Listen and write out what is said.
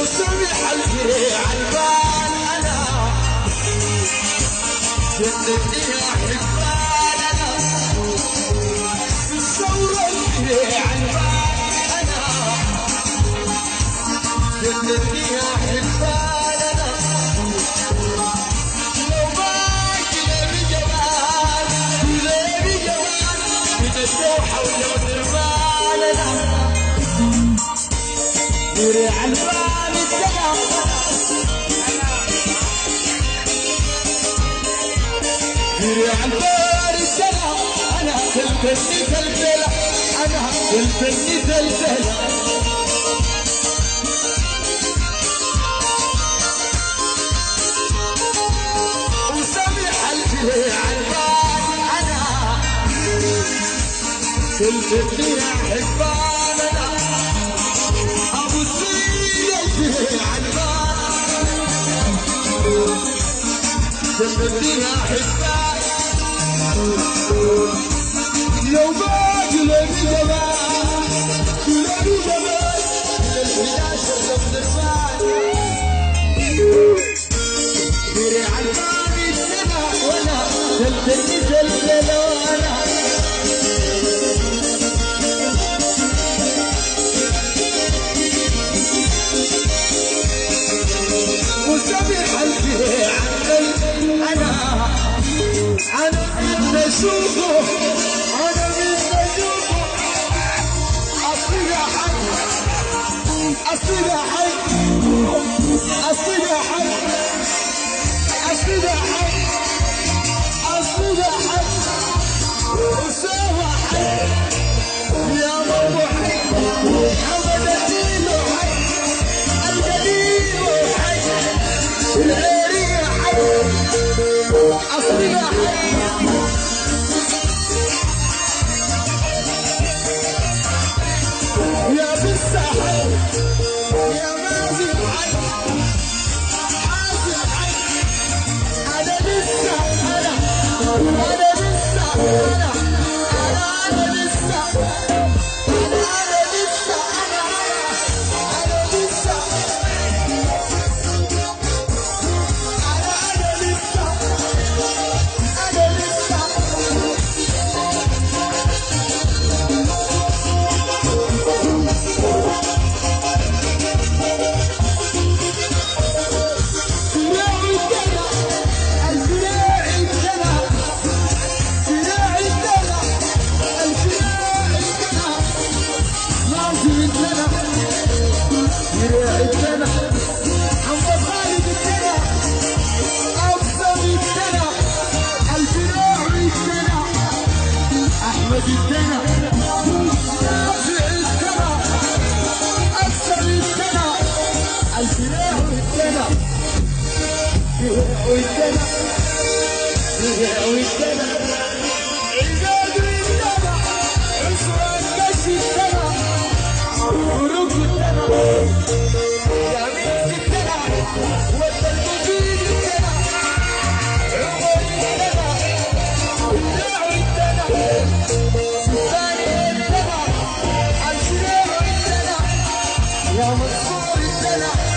وسمح الفريع عالبال انا جنني يا حبال انا بالثورة الفريع عالبال انا جنني يا حبال انا لو ما كذا بجمال كذا بجمال كذا الدوحة ولو دربال انا فريع البال السلام فريع البال السلام انا تلفني تلفله انا تلفني تلفله وسمح الفريع البال انا تلفني يا حبان انا ابو السيد الفريع البال تلفني يا حبان لو ما قلبي جمال قلبي جمال للحياة شرف الرفاع فريع البال السنة وانا تلفني تلفله وانا وسمح الفريع انا من اشوفه انا من اشوفه اصير حي اصير حي اصير حي اصير حي اصير حي وسوى حي يا ماما حي محمد الدين حي القديم حي العيري حي اصير حي يا بالسحر يا مازن حي حازم حي انا لسه انا لسه انا لسه انا لسه انا لسه احمد الدنا رافع الدنا اكثر الدنا الفراع والدنا والدنا والدنا عباد الدنا عصران كشي الدنا ورق الدنا يمين الدنا والتلمذين الدنا عمر الدنا والدنا والدنا يا منصور الدلع